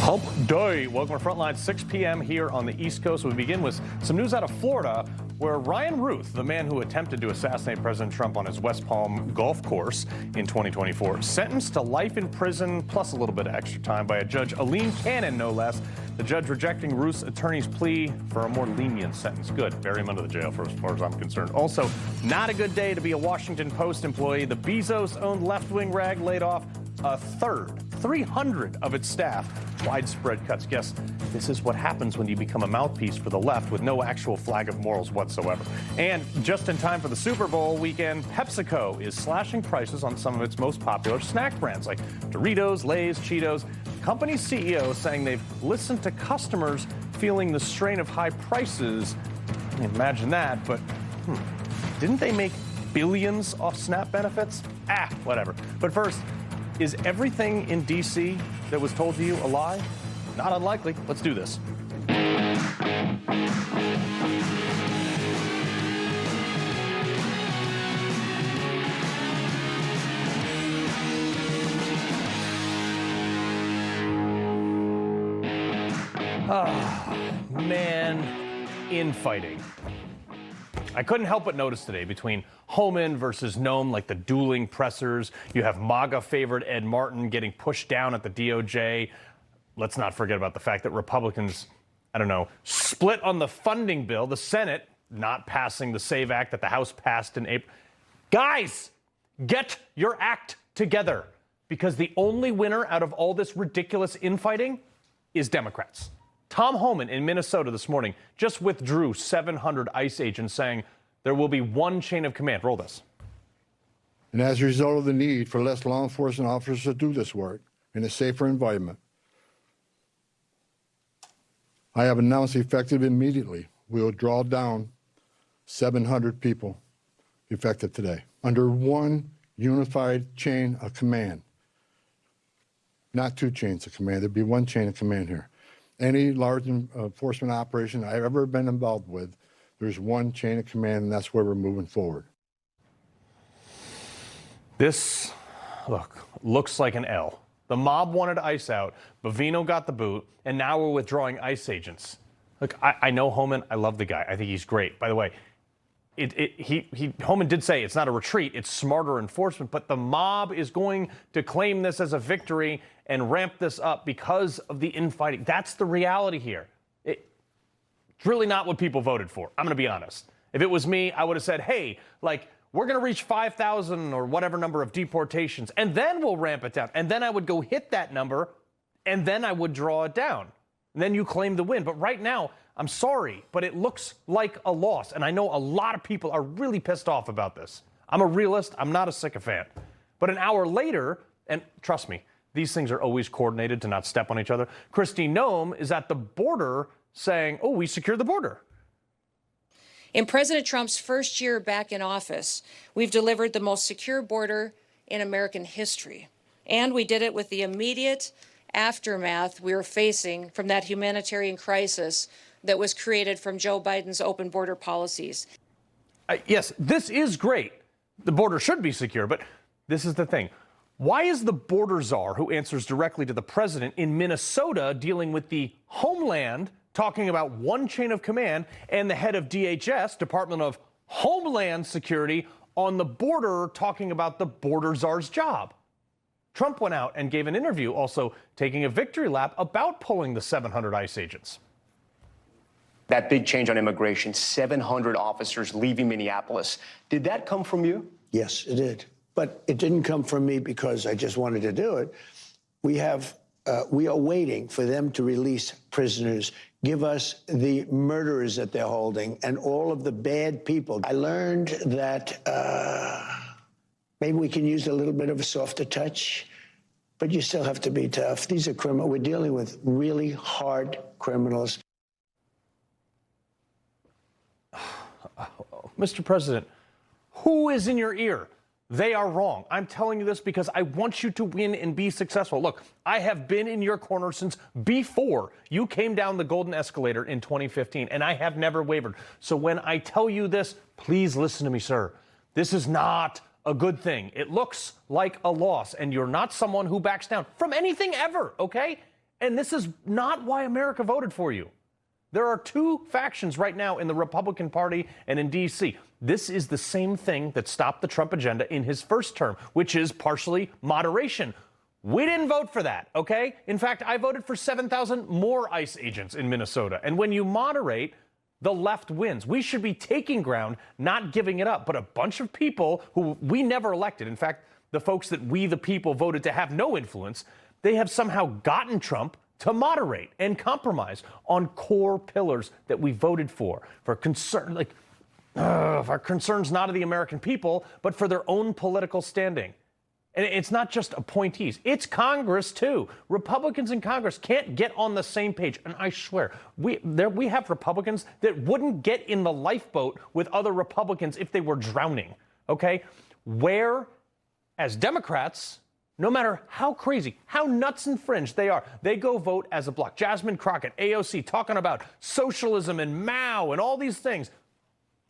Hump Day. Welcome to Frontline, 6 p.m. here on the East Coast. We begin with some news out of Florida, where Ryan Ruth, the man who attempted to assassinate President Trump on his West Palm golf course in 2024, sentenced to life in prison plus a little bit of extra time by a judge, Aline Cannon, no less. The judge rejecting Ruth's attorney's plea for a more lenient sentence. Good. Bury him under the jail, for as far as I'm concerned. Also, not a good day to be a Washington Post employee. The Bezos-owned left-wing rag laid off a third, 300 of its staff. Widespread cuts. Yes, this is what happens when you become a mouthpiece for the left with no actual flag of morals whatsoever. And just in time for the Super Bowl weekend, PepsiCo is slashing prices on some of its most popular snack brands like Doritos, Lay's, Cheetos. The company's CEO saying they've listened to customers feeling the strain of high prices. Imagine that, but didn't they make billions off SNAP benefits? Whatever. But first, is everything in D.C. that was told to you a lie? Not unlikely. Let's do this. Man, infighting. I couldn't help but notice today between Homan versus Noam, like the dueling pressers. You have MAGA favorite Ed Martin getting pushed down at the DOJ. Let's not forget about the fact that Republicans, split on the funding bill, the Senate not passing the SAVE Act that the House passed in April. Guys, get your act together, because the only winner out of all this ridiculous infighting is Democrats. Tom Homan in Minnesota this morning just withdrew 700 ICE agents, saying there will be one chain of command. Roll this. And as a result of the need for less law enforcement officers to do this work in a safer environment, I have announced effective immediately, we will draw down 700 people effective today under one unified chain of command. Not two chains of command, there'd be one chain of command here. Any large enforcement operation I've ever been involved with, there's one chain of command, and that's where we're moving forward. This, looks like an L. The mob wanted ICE out, Bovino got the boot, and now we're withdrawing ICE agents. Look, I know Homan. I love the guy. I think he's great. By the way, Homan did say it's not a retreat, it's smarter enforcement, but the mob is going to claim this as a victory and ramp this up because of the infighting. That's the reality here. It's really not what people voted for. I'm going to be honest. If it was me, I would have said, hey, we're going to reach 5,000 or whatever number of deportations, and then we'll ramp it down. And then I would go hit that number, and then I would draw it down. And then you claim the win. But right now, I'm sorry, but it looks like a loss. And I know a lot of people are really pissed off about this. I'm a realist. I'm not a sycophant. But an hour later, and trust me, these things are always coordinated to not step on each other. Kristi Noem is at the border saying, we secured the border. In President Trump's first year back in office, we've delivered the most secure border in American history. And we did it with the immediate aftermath we were facing from that humanitarian crisis that was created from Joe Biden's open border policies. Yes, this is great. The border should be secure, but this is the thing. Why is the border czar, who answers directly to the president in Minnesota, dealing with the homeland, talking about one chain of command, and the head of DHS, Department of Homeland Security, on the border talking about the border czar's job? Trump went out and gave an interview also taking a victory lap about pulling the 700 ICE agents. That big change on immigration, 700 officers leaving Minneapolis. Did that come from you? Yes, it did. But it didn't come from me because I just wanted to do it. We are waiting for them to release prisoners, give us the murderers that they're holding, and all of the bad people. I learned that maybe we can use a little bit of a softer touch, but you still have to be tough. These are criminals. We're dealing with really hard criminals. Mr. President, who is in your ear? They are wrong. I'm telling you this because I want you to win and be successful. Look, I have been in your corner since before you came down the golden escalator in 2015, and I have never wavered. So when I tell you this, please listen to me, sir. This is not a good thing. It looks like a loss, and you're not someone who backs down from anything ever, okay? And this is not why America voted for you. There are two factions right now in the Republican Party and in D.C. This is the same thing that stopped the Trump agenda in his first term, which is partially moderation. We didn't vote for that, okay? In fact, I voted for 7,000 more ICE agents in Minnesota. And when you moderate, the left wins. We should be taking ground, not giving it up. But a bunch of people who we never elected, in fact, the folks that we, the people, voted to have no influence, they have somehow gotten Trump to moderate and compromise on core pillars that we voted for concern, for concerns not of the American people, but for their own political standing. And it's not just appointees. It's Congress, too. Republicans in Congress can't get on the same page. And I swear, we have Republicans that wouldn't get in the lifeboat with other Republicans if they were drowning, okay? Where, as Democrats, no matter how crazy, how nuts and fringe they are, they go vote as a bloc. Jasmine Crockett, AOC, talking about socialism and Mao and all these things.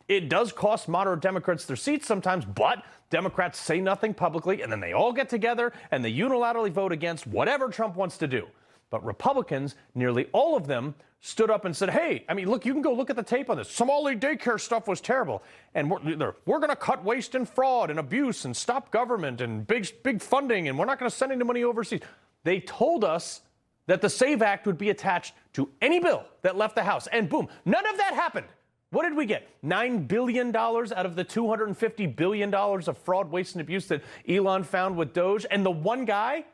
It does cost moderate Democrats their seats sometimes, but Democrats say nothing publicly, and then they all get together and they unilaterally vote against whatever Trump wants to do. But Republicans, nearly all of them, stood up and said, hey, I mean, look, you can go look at the tape on this. Somali daycare stuff was terrible. And we're going to cut waste and fraud and abuse and stop government and big funding, and we're not going to send any money overseas. They told us that the SAVE Act would be attached to any bill that left the House. And boom, none of that happened. What did we get? $9 billion out of the $250 billion of fraud, waste, and abuse that Elon found with Doge. And the one guy,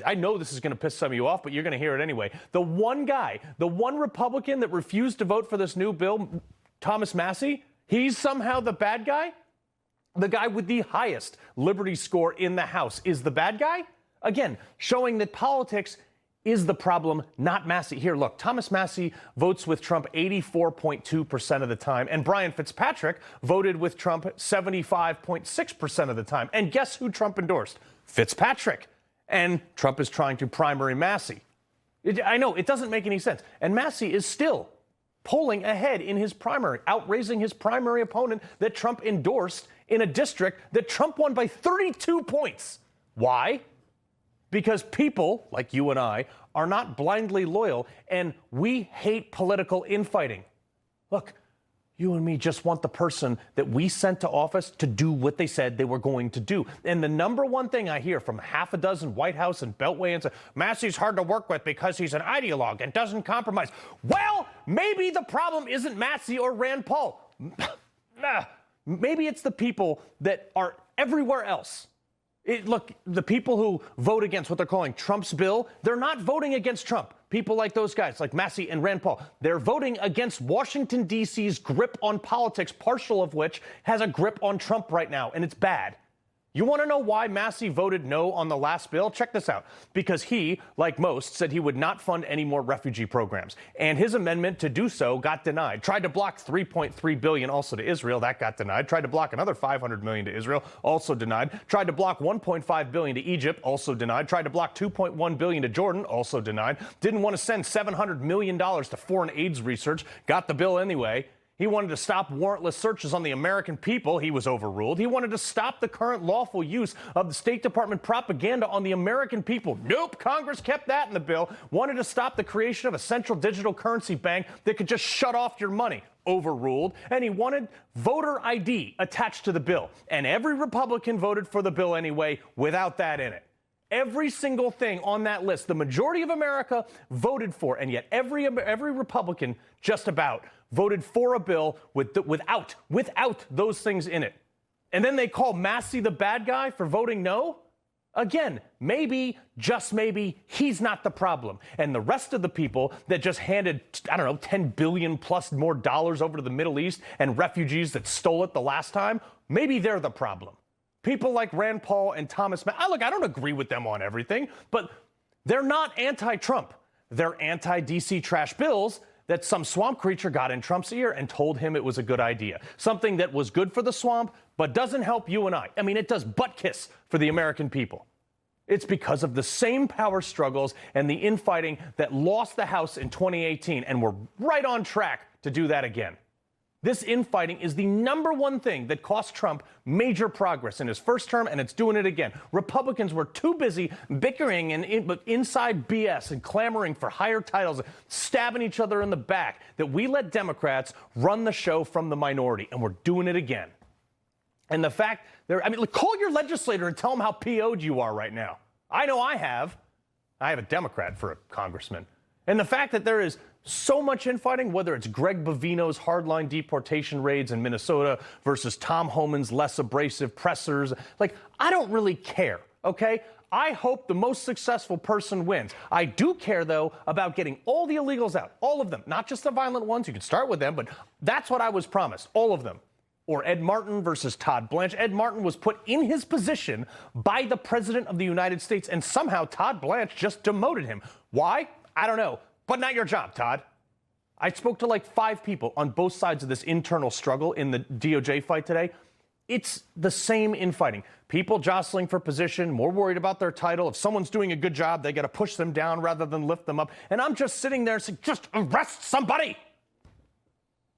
I know this is going to piss some of you off, but you're going to hear it anyway. The one guy, the one Republican that refused to vote for this new bill, Thomas Massie, he's somehow the bad guy? The guy with the highest liberty score in the House is the bad guy? Again, showing that politics is the problem, not Massie. Here, look, Thomas Massie votes with Trump 84.2% of the time, and Brian Fitzpatrick voted with Trump 75.6% of the time. And guess who Trump endorsed? Fitzpatrick. And Trump is trying to primary Massie. I know, it doesn't make any sense. And Massie is still polling ahead in his primary, outraising his primary opponent that Trump endorsed in a district that Trump won by 32 points. Why? Because people, like you and I, are not blindly loyal, and we hate political infighting. Look, you and me just want the person that we sent to office to do what they said they were going to do. And the number one thing I hear from half a dozen White House and Beltway and Massie's hard to work with because he's an ideologue and doesn't compromise. Well, maybe the problem isn't Massie or Rand Paul. Maybe it's the people that are everywhere else. Look, the people who vote against what they're calling Trump's bill, they're not voting against Trump. People like those guys, like Massie and Rand Paul, they're voting against Washington, D.C.'s grip on politics, partial of which has a grip on Trump right now, and it's bad. You want to know why Massie voted no on the last bill? Check this out. Because he, like most, said he would not fund any more refugee programs. And his amendment to do so got denied. Tried to block $3.3 billion also to Israel. That got denied. Tried to block another $500 million to Israel. Also denied. Tried to block $1.5 billion to Egypt. Also denied. Tried to block $2.1 billion to Jordan. Also denied. Didn't want to send $700 million to foreign AIDS research. Got the bill anyway. He wanted to stop warrantless searches on the American people. He was overruled. He wanted to stop the current lawful use of the State Department propaganda on the American people. Nope, Congress kept that in the bill. Wanted to stop the creation of a central digital currency bank that could just shut off your money. Overruled. And he wanted voter ID attached to the bill. And every Republican voted for the bill anyway without that in it. Every single thing on that list, the majority of America voted for, and yet every Republican just about voted for a bill without those things in it. And then they call Massie the bad guy for voting no? Again, maybe, just maybe, he's not the problem. And the rest of the people that just handed, I don't know, $10 billion plus more dollars over to the Middle East and refugees that stole it the last time, maybe they're the problem. People like Rand Paul and Thomas Massie, look, I don't agree with them on everything, but they're not anti-Trump. They're anti-DC trash bills that some swamp creature got in Trump's ear and told him it was a good idea. Something that was good for the swamp, but doesn't help you and I. I mean, it does butt kiss for the American people. It's because of the same power struggles and the infighting that lost the House in 2018, and we're right on track to do that again. This infighting is the #1 thing that cost Trump major progress in his first term, and it's doing it again. Republicans were too busy bickering and inside BS and clamoring for higher titles, stabbing each other in the back, that we let Democrats run the show from the minority, and we're doing it again. And the fact call your legislator and tell them how PO'd you are right now. I know I have. I have a Democrat for a congressman. And the fact that there is so much infighting, whether it's Greg Bovino's hardline deportation raids in Minnesota versus Tom Homan's less abrasive pressers, I don't really care, okay? I hope the most successful person wins. I do care, though, about getting all the illegals out, all of them, not just the violent ones. You can start with them, but that's what I was promised, all of them. Or Ed Martin versus Todd Blanche. Ed Martin was put in his position by the President of the United States, and somehow Todd Blanche just demoted him. Why? I don't know. But not your job, Todd. I spoke to 5 people on both sides of this internal struggle in the DOJ fight today. It's the same infighting. People jostling for position, more worried about their title. If someone's doing a good job, they got to push them down rather than lift them up. And I'm just sitting there saying, just arrest somebody.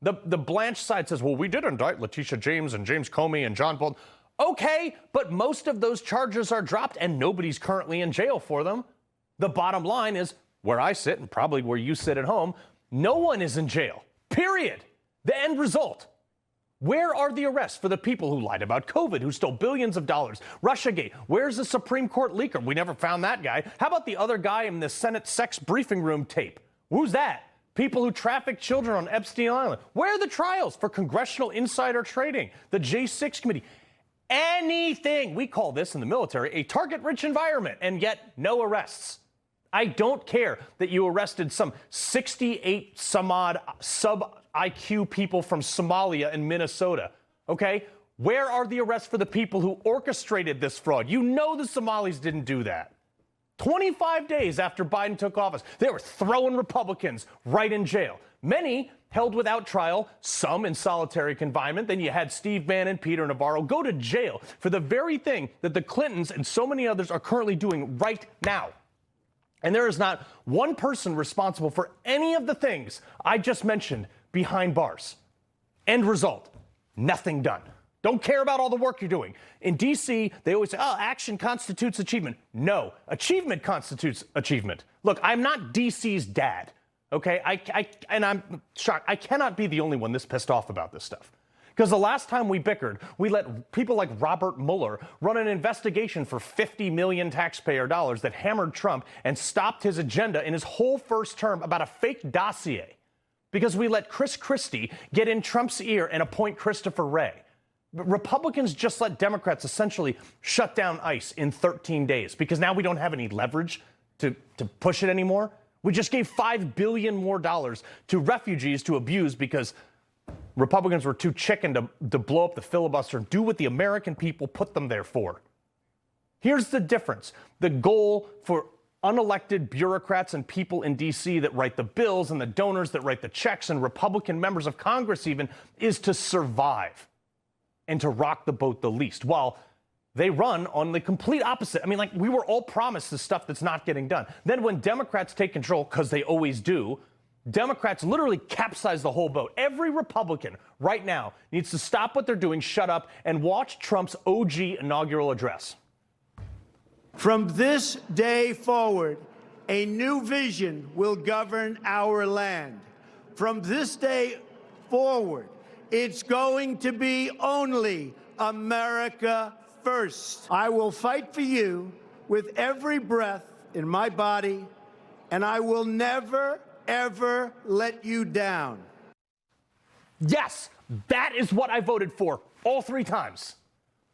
The Blanche side says, well, we did indict Letitia James and James Comey and John Bolton. Okay, but most of those charges are dropped and nobody's currently in jail for them. The bottom line is, where I sit and probably where you sit at home, no one is in jail, period. The end result. Where are the arrests for the people who lied about COVID, who stole billions of dollars? Russiagate, where's the Supreme Court leaker? We never found that guy. How about the other guy in the Senate sex briefing room tape? Who's that? People who trafficked children on Epstein Island. Where are the trials for congressional insider trading? The J6 committee. Anything. We call this in the military a target-rich environment, and yet no arrests. I don't care that you arrested some 68 some odd sub-IQ people from Somalia and Minnesota, okay? Where are the arrests for the people who orchestrated this fraud? You know the Somalis didn't do that. 25 days after Biden took office, they were throwing Republicans right in jail. Many held without trial, some in solitary confinement. Then you had Steve Bannon, Peter Navarro go to jail for the very thing that the Clintons and so many others are currently doing right now. And there is not one person responsible for any of the things I just mentioned behind bars. End result, nothing done. Don't care about all the work you're doing. In D.C., they always say, oh, action constitutes achievement. No, achievement constitutes achievement. Look, I'm not D.C.'s dad, okay? And I'm shocked. I cannot be the only one this pissed off about this stuff. Because the last time we bickered, we let people like Robert Mueller run an investigation for $50 million taxpayer dollars that hammered Trump and stopped his agenda in his whole first term about a fake dossier. Because we let Chris Christie get in Trump's ear and appoint Christopher Wray. Republicans just let Democrats essentially shut down ICE in 13 days because now we don't have any leverage to push it anymore. We just gave $5 billion more to refugees to abuse because Republicans were too chicken to blow up the filibuster and do what the American people put them there for. Here's the difference. The goal for unelected bureaucrats and people in D.C. that write the bills and the donors that write the checks and Republican members of Congress even is to survive and to rock the boat the least, while they run on the complete opposite. I mean, we were all promised the stuff that's not getting done. Then when Democrats take control, because they always do, Democrats literally capsize the whole boat. Every Republican right now needs to stop what they're doing, shut up, and watch Trump's OG inaugural address. From this day forward, a new vision will govern our land. From this day forward, it's going to be only America first. I will fight for you with every breath in my body, and I will never, ever let you down. Yes, that is what I voted for all 3 times.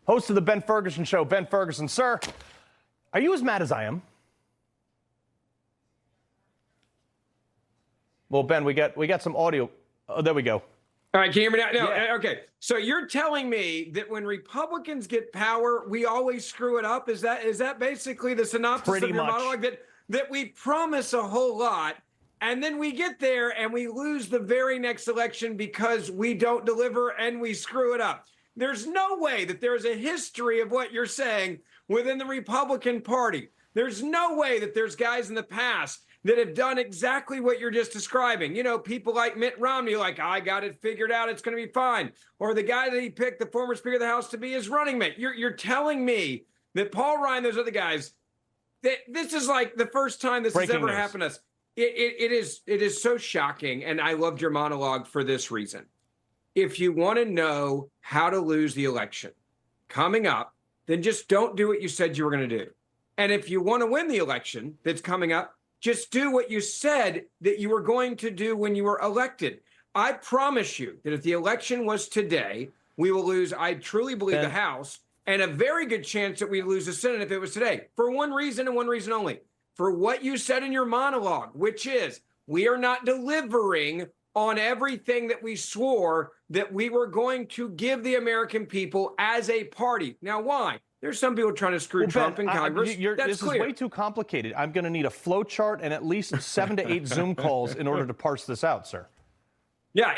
Host of the Ben Ferguson Show, Ben Ferguson. Sir, are you as mad as I am? Well, Ben, we got some audio. Oh, there we go. All right, can you hear me now? No, Yeah. okay. So you're telling me that when Republicans get power, we always screw it up? Is that basically the synopsis Pretty of your much. monologue? That we promise a whole lot, and then we get there and we lose the very next election because we don't deliver and we screw it up. There's no way that there's a history of what you're saying within the Republican Party. There's no way that there's guys in the past that have done exactly what you're just describing. You know, people like Mitt Romney, like, I got it figured out, it's going to be fine. Or the guy that he picked, the former Speaker of the House, to be his running mate. You're telling me that Paul Ryan, those other guys, that this is like the first time this has ever happened to us. It is so shocking, and I loved your monologue for this reason. If you want to know how to lose the election coming up, then just don't do what you said you were going to do. And if you want to win the election that's coming up, just do what you said that you were going to do when you were elected. I promise you that if the election was today, we will lose, I truly believe, the House, and a very good chance that we lose the Senate if it was today, for one reason and one reason only. For what you said in your monologue, which is we are not delivering on everything that we swore that we were going to give the American people as a party. Now, why? There's some people trying to screw Trump in Congress. This is way too complicated. I'm going to need a flow chart and at least 7 to 8 Zoom calls in order to parse this out, sir. Yeah,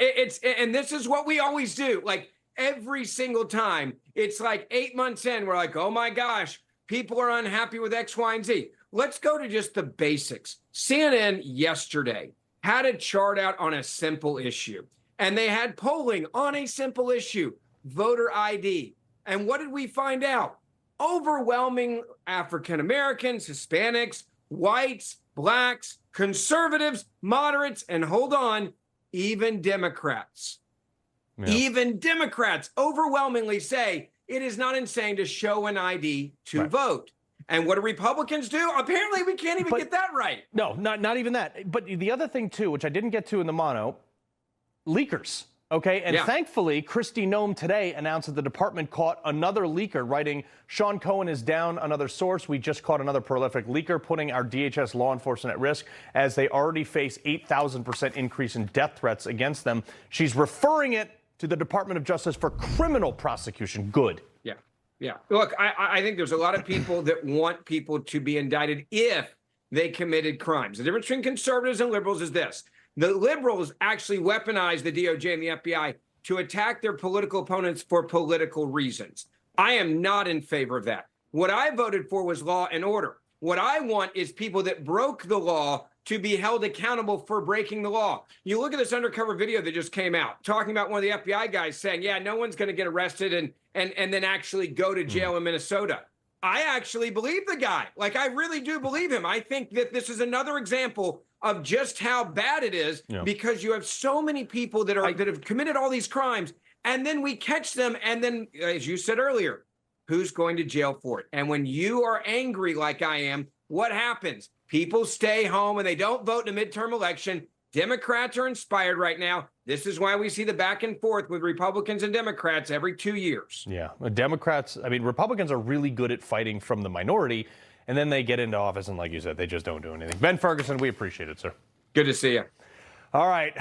and this is what we always do. Like every single time, it's like 8 months in, we're like, oh my gosh, people are unhappy with X, Y, and Z. Let's go to just the basics. CNN yesterday had a chart out on a simple issue, and they had polling on a simple issue, voter ID. And what did we find out? Overwhelming African Americans, Hispanics, whites, blacks, conservatives, moderates, and hold on, even Democrats. Yeah. Even Democrats overwhelmingly say it is not insane to show an ID to vote. And what do Republicans do? Apparently, we can't even get that right. No, not even that. But the other thing, too, which I didn't get to in the mono, leakers. Okay, and thankfully, Kristi Noem today announced that the department caught another leaker, writing, Sean Cohen is down, another source. We just caught another prolific leaker, putting our DHS law enforcement at risk as they already face 8,000% increase in death threats against them. She's referring it to the Department of Justice for criminal prosecution. Good. Yeah. Look, I think there's a lot of people that want people to be indicted if they committed crimes. The difference between conservatives and liberals is this. The liberals actually weaponize the DOJ and the FBI to attack their political opponents for political reasons. I am not in favor of that. What I voted for was law and order. What I want is people that broke the law to be held accountable for breaking the law. You look at this undercover video that just came out, talking about one of the FBI guys saying, yeah, no one's going to get arrested and then actually go to jail in Minnesota. I actually believe the guy. Like, I really do believe him. I think that this is another example of just how bad it is because you have so many people that have committed all these crimes, and then we catch them, and then, as you said earlier, who's going to jail for it? And when you are angry like I am, what happens? People stay home and they don't vote in a midterm election. Democrats are inspired right now. This is why we see the back and forth with Republicans and Democrats every 2 years. Yeah, Republicans are really good at fighting from the minority, and then they get into office, and like you said, they just don't do anything. Ben Ferguson, we appreciate it, sir. Good to see you. All right,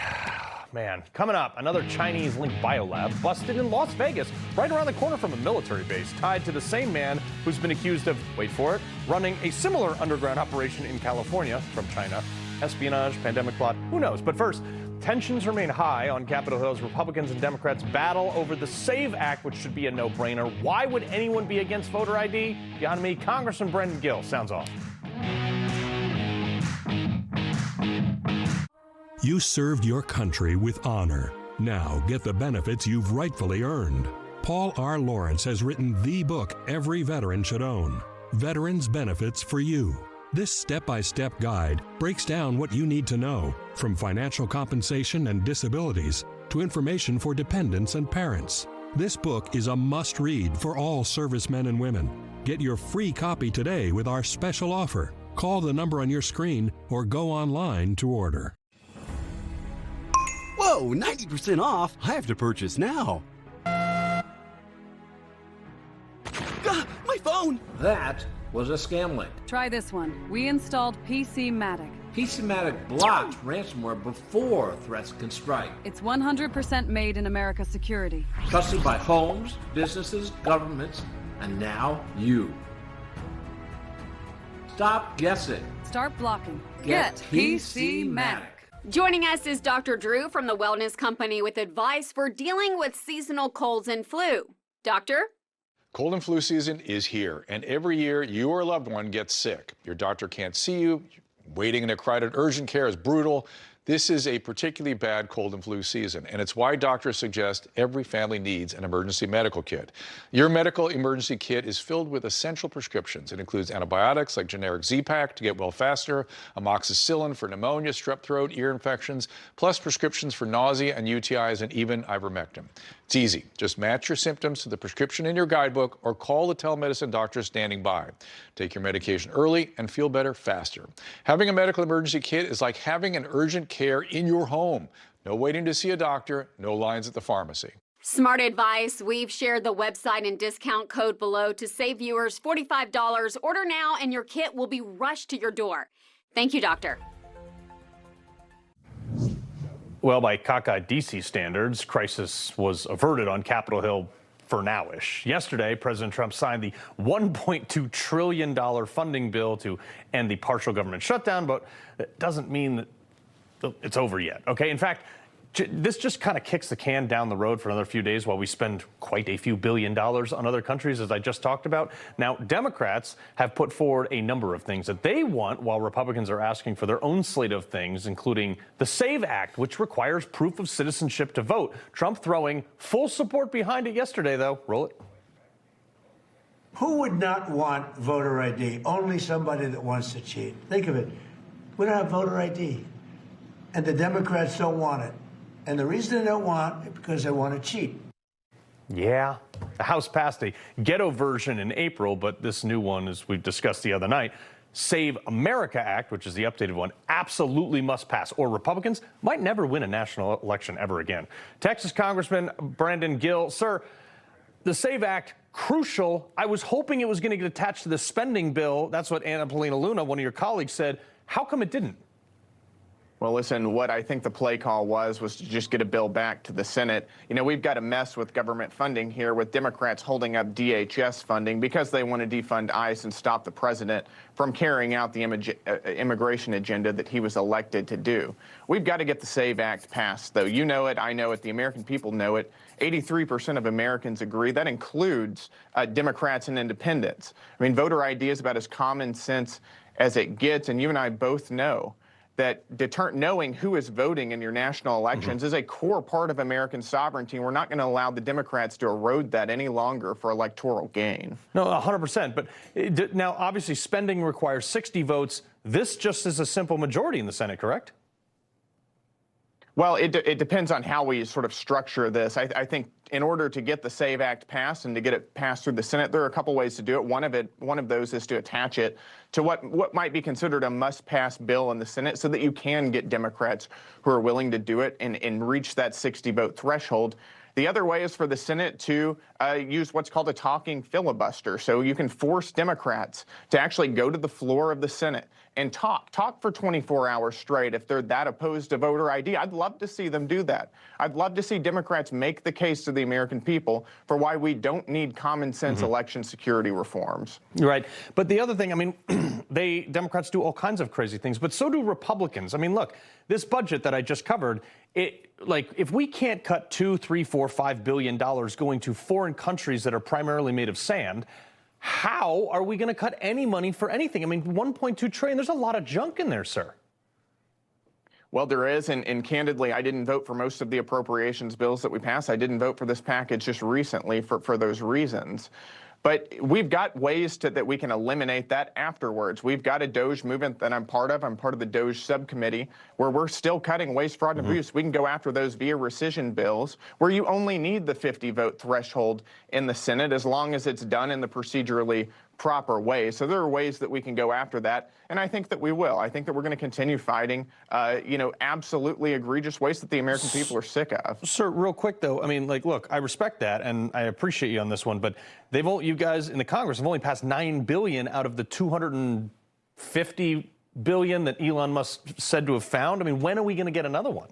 man, coming up, another Chinese-linked biolab busted in Las Vegas, right around the corner from a military base, tied to the same man who's been accused of, wait for it, running a similar underground operation in California from China. Espionage, pandemic plot, who knows? But first, tensions remain high on Capitol Hill as Republicans and Democrats battle over the SAVE Act, which should be a no-brainer. Why would anyone be against voter ID? Beyond me, Congressman Brendan Gill. Sounds off. You served your country with honor. Now get the benefits you've rightfully earned. Paul R. Lawrence has written the book every veteran should own, Veterans Benefits for You. This step-by-step guide breaks down what you need to know, from financial compensation and disabilities to information for dependents and parents. This book is a must-read for all servicemen and women. Get your free copy today with our special offer. Call the number on your screen or go online to order. Whoa, 90% off? I have to purchase now. My phone! That was a scam link. Try this one. We installed PC-Matic. PC-Matic blocks ransomware before threats can strike. It's 100% made in America security. Trusted by homes, businesses, governments, and now you. Stop guessing. Start blocking. Get PC-Matic. Joining us is Dr. Drew from the Wellness Company with advice for dealing with seasonal colds and flu. Doctor? Cold and flu season is here, and every year you or a loved one gets sick. Your doctor can't see you, Waiting in a crowded urgent care is brutal. This is a particularly bad cold and flu season, and it's why doctors suggest every family needs an emergency medical kit. Your medical emergency kit is filled with essential prescriptions. It includes antibiotics like generic Z-Pak to get well faster, amoxicillin for pneumonia, strep throat, ear infections, plus prescriptions for nausea and UTIs, and even ivermectin. It's easy. Just match your symptoms to the prescription in your guidebook or call the telemedicine doctor standing by. Take your medication early and feel better faster. Having a medical emergency kit is like having an urgent care in your home. No waiting to see a doctor, no lines at the pharmacy. Smart advice. We've shared the website and discount code below to save viewers $45. Order now and your kit will be rushed to your door. Thank you, doctor. Well, by cockeyed Deese standards, crisis was averted on Capitol Hill for now-ish. Yesterday, President Trump signed the $1.2 trillion funding bill to end the partial government shutdown, but it doesn't mean that it's over yet, okay? In fact, this just kind of kicks the can down the road for another few days while we spend quite a few $1 billion on other countries, as I just talked about. Now, Democrats have put forward a number of things that they want, while Republicans are asking for their own slate of things, including the SAVE Act, which requires proof of citizenship to vote. Trump throwing full support behind it yesterday, though. Roll it. Who would not want voter ID? Only somebody that wants to cheat. Think of it. We don't have voter ID, and the Democrats don't want it. And the reason they don't want it because they want to cheat. Yeah, the House passed a ghetto version in April, but this new one, as we discussed the other night, Save America Act, which is the updated one, absolutely must pass, or Republicans might never win a national election ever again. Texas Congressman Brandon Gill, sir, the SAVE Act, crucial. I was hoping it was going to get attached to the spending bill. That's what Anna Paulina Luna, one of your colleagues, said. How come it didn't? Well, listen, what I think the play call was to just get a bill back to the Senate. You know, we've got a mess with government funding here, with Democrats holding up DHS funding because they want to defund ICE and stop the president from carrying out the immigration agenda that he was elected to do. We've got to get the SAVE Act passed, though. You know it, I know it, the American people know it. 83% of Americans agree. That includes Democrats and independents. I mean, voter ID is about as common sense as it gets, and you and I both know that knowing who is voting in your national elections is a core part of American sovereignty, and we're not going to allow the Democrats to erode that any longer for electoral gain. No, 100%. But now, obviously, spending requires 60 votes. This just is a simple majority in the Senate, correct? Well, it depends on how we sort of structure this. I think in order to get the SAVE Act passed and to get it passed through the Senate, there are a couple ways to do it. One of those is to attach it to what might be considered a must-pass bill in the Senate, so that you can get Democrats who are willing to do it and reach that 60-vote threshold. The other way is for the Senate to use what's called a talking filibuster. So you can force Democrats to actually go to the floor of the Senate and talk for 24 hours straight if they're that opposed to voter ID. I'd love to see them do that. I'd love to see Democrats make the case to the American people for why we don't need common sense election security reforms. Right. But the other thing, I mean, Democrats do all kinds of crazy things, but so do Republicans. I mean, look, this budget that I just covered, if we can't cut $2, $3, $4, $5 billion going to foreign countries that are primarily made of sand, how are we going to cut any money for anything? I mean, $1.2 trillion, there's a lot of junk in there, sir. Well, there is, and candidly, I didn't vote for most of the appropriations bills that we passed. I didn't vote for this package just recently for those reasons. But we've got ways that we can eliminate that afterwards. We've got a DOJ movement that I'm part of. I'm part of the DOJ subcommittee, where we're still cutting waste, fraud, and abuse. We can go after those via rescission bills, where you only need the 50-vote threshold in the Senate, as long as it's done in the procedurally proper way. So there are ways that we can go after that, and I think that we will. I think that we're going to continue fighting, absolutely egregious waste that the American people are sick of. Sir, real quick, though, I mean, look, I respect that, and I appreciate you on this one, but you guys in the Congress have only passed $9 billion out of the $250 billion that Elon Musk said to have found. I mean, when are we going to get another one?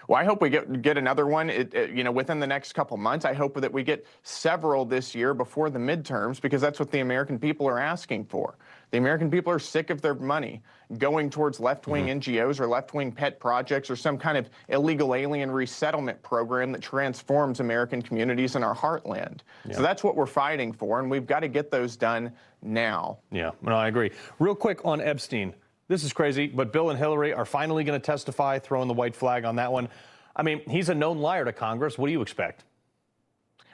Well, I hope we get another one, within the next couple months. I hope that we get several this year before the midterms, because that's what the American people are asking for. The American people are sick of their money going towards left-wing NGOs or left-wing pet projects or some kind of illegal alien resettlement program that transforms American communities in our heartland. Yeah. So that's what we're fighting for, and we've got to get those done now. Yeah, no, I agree. Real quick on Epstein. this is crazy, but Bill and Hillary are finally going to testify, throwing the white flag on that one. I mean, he's a known liar to Congress. What do you expect?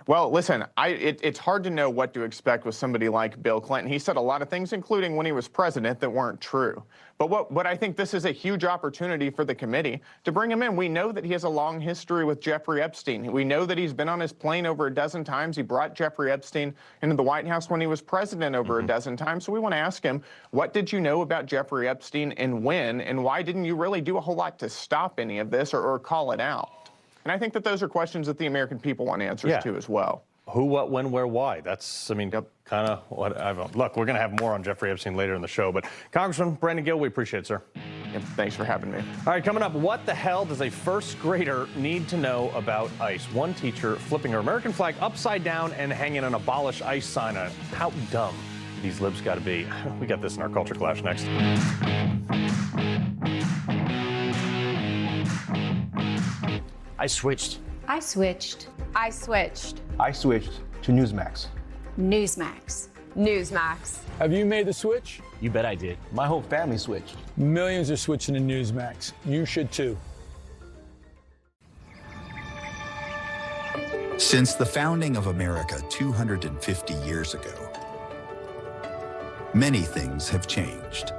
Well, listen, it's hard to know what to expect with somebody like Bill Clinton. He said a lot of things, including when he was president, that weren't true. But what I think this is a huge opportunity for the committee to bring him in. We know that he has a long history with Jeffrey Epstein. We know that he's been on his plane over a dozen times. He brought Jeffrey Epstein into the White House when he was president over a dozen times. So we want to ask him, what did you know about Jeffrey Epstein and when, and why didn't you really do a whole lot to stop any of this or call it out? And I think that those are questions that the American people want answers to as well. Who, what, when, where, why? That's, I mean, kind of what I've... Look, we're going to have more on Jeffrey Epstein later in the show, but Congressman Brandon Gill, we appreciate it, sir. Yep, thanks for having me. All right, coming up, what the hell does a first grader need to know about ICE? One teacher flipping her American flag upside down and hanging an abolish ICE sign on it. How dumb these libs got to be. We got this in our Culture Clash next. I switched. I switched. I switched. I switched to Newsmax. Newsmax. Newsmax. Have you made the switch? You bet I did. My whole family switched. Millions are switching to Newsmax. You should too. Since the founding of America 250 years ago, many things have changed.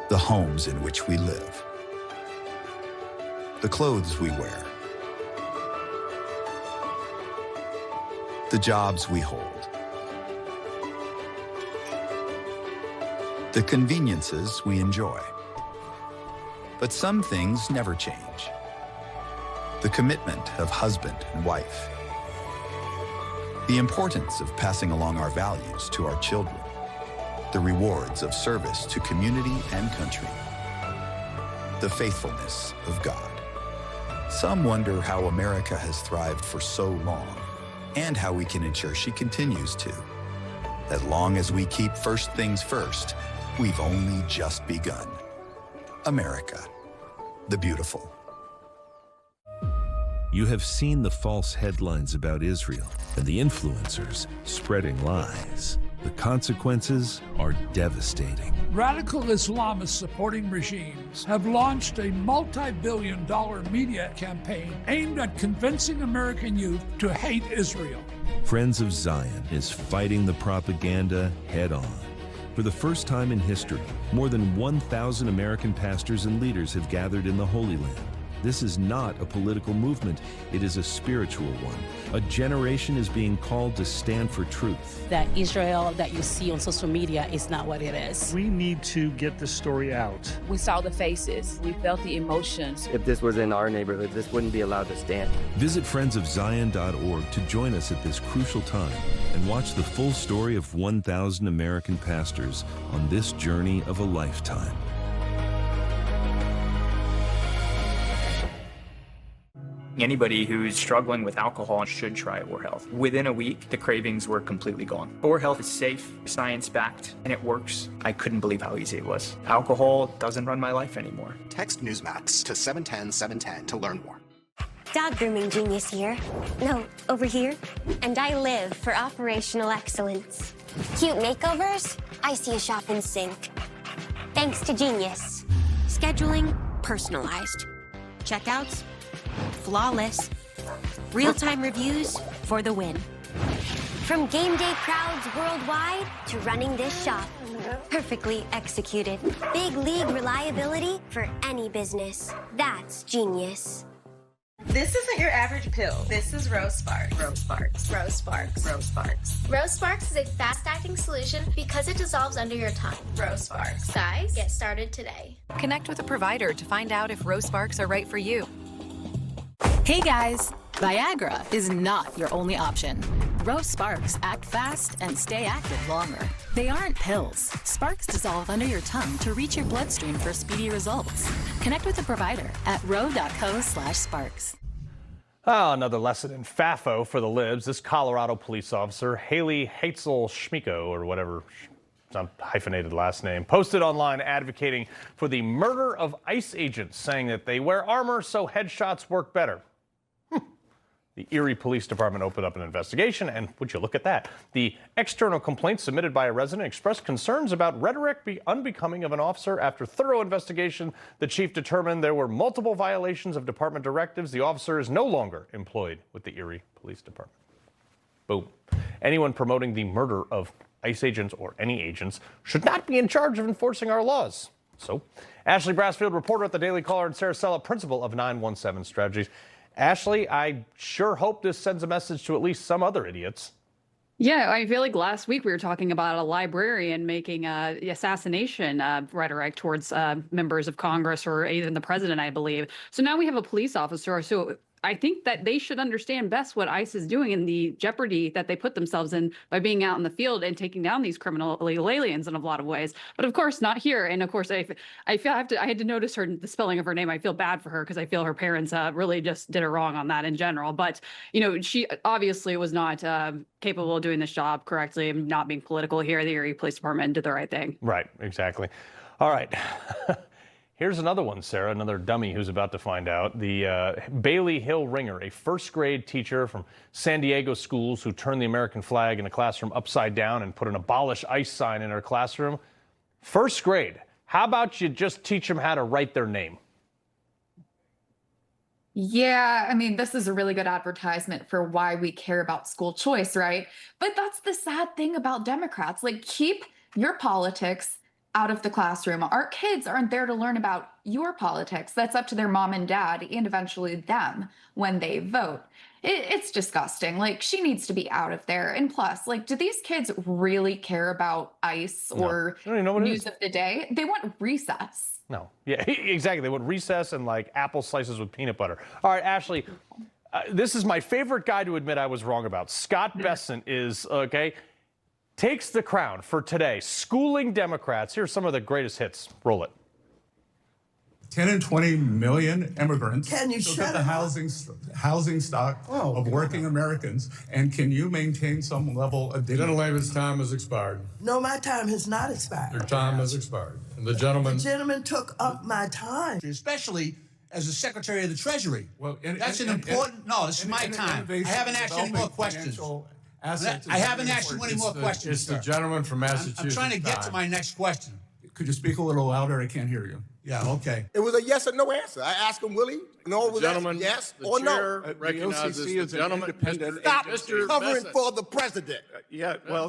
The homes in which we live, the clothes we wear, the jobs we hold, the conveniences we enjoy. But some things never change. The commitment of husband and wife, the importance of passing along our values to our children, the rewards of service to community and country, the faithfulness of God. Some wonder how America has thrived for so long, and how we can ensure she continues to. As long as we keep first things first, we've only just begun. America, the beautiful. You have seen the false headlines about Israel and the influencers spreading lies. The consequences are devastating. Radical Islamists supporting regimes have launched a multi-billion-dollar media campaign aimed at convincing American youth to hate Israel. Friends of Zion is fighting the propaganda head on. For the first time in history, more than 1,000 American pastors and leaders have gathered in the Holy Land. This is not a political movement, it is a spiritual one. A generation is being called to stand for truth. That Israel that you see on social media is not what it is. We need to get this story out. We saw the faces, we felt the emotions. If this was in our neighborhood, this wouldn't be allowed to stand. Visit friendsofzion.org to join us at this crucial time and watch the full story of 1,000 American pastors on this journey of a lifetime. Anybody who's struggling with alcohol should try Or Health. Within a week, the cravings were completely gone. Or Health is safe, science-backed, and it works. I couldn't believe how easy it was. Alcohol doesn't run my life anymore. Text Newsmax to 710-710 to learn more. Dog grooming genius here. No, over here. And I live for operational excellence. Cute makeovers? I see a shop in sync. Thanks to Genius. Scheduling personalized. Checkouts flawless. Real-time reviews for the win. From game day crowds worldwide to running this shop. Perfectly executed. Big league reliability for any business. That's Genius. This isn't your average pill. This is Rose Sparks. Rose Sparks. Rose Sparks. Rose Sparks. Rose Sparks is a fast-acting solution because it dissolves under your tongue. Rose Sparks. Guys, get started today. Connect with a provider to find out if Rose Sparks are right for you. Hey guys, Viagra is not your only option. Rose Sparks act fast and stay active longer. They aren't pills. Sparks dissolve under your tongue to reach your bloodstream for speedy results. Connect with a provider at ro.co/sparks. Oh, another lesson in FAFO for the libs. This Colorado police officer, Haley Haetzel Schmiko, or whatever, some hyphenated last name, posted online advocating for the murder of ICE agents, saying that they wear armor so headshots work better. The The Erie Police Department opened up an investigation, and would you look at that? The external complaint submitted by a resident expressed concerns about rhetoric unbecoming of an officer. After thorough investigation, the chief determined there were multiple violations of department directives. The officer is no longer employed with the Erie Police Department. Boom. Anyone promoting the murder of ICE agents or any agents should not be in charge of enforcing our laws. So, Ashley Brasfield, reporter at the Daily Caller, and Sarah Selip, principal of 917 Strategies. Ashley, I sure hope this sends a message to at least some other idiots. Yeah, I feel like last week we were talking about a librarian making assassination rhetoric towards members of Congress or even the president, I believe. So now we have a police officer. So I think that they should understand best what ICE is doing and the jeopardy that they put themselves in by being out in the field and taking down these criminal illegal aliens in a lot of ways. But of course, not here. And of course, I had to notice the spelling of her name. I feel bad for her because I feel her parents really just did her wrong on that in general. But, you know, she obviously was not capable of doing this job correctly and not being political here. The Erie Police Department did the right thing. Right, exactly. All right. Here's another one, Sarah, another dummy who's about to find out. The Bailey Hill Ringer, a first grade teacher from San Diego schools who turned the American flag in a classroom upside down and put an abolish ICE sign in her classroom. First grade. How about you just teach them how to write their name? Yeah, I mean, this is a really good advertisement for why we care about school choice, right? But that's the sad thing about Democrats. Like, keep your politics out of the classroom. Our kids aren't there to learn about your politics. That's up to their mom and dad and eventually them when they vote. It's disgusting. Like, she needs to be out of there. And plus, like, do these kids really care about ICE or news of the day? They want recess. No. Yeah, exactly. They want recess and like apple slices with peanut butter. All right, Ashley, this is my favorite guy to admit I was wrong about. Scott Besson is, takes the crown for today, schooling Democrats. Here's some of the greatest hits. Roll it. 10 and 20 million immigrants. Can you look shut at the housing stock of working Americans, and can you maintain some level of dignity? Gentleman's time has expired. No, my time has not expired. Your time has expired. And the gentleman... The gentleman took up my time. Especially as the Secretary of the Treasury. Well, that's an important... No, this is my time. I haven't asked you any more questions. I haven't asked you any more questions, It's the gentleman from Massachusetts. I'm trying to get to my next question. Could you speak a little louder? I can't hear you. Yeah, okay. It was a yes or no answer. I asked him, Willie, no, was that yes or no? Recognizes the gentleman. Stop covering for the president.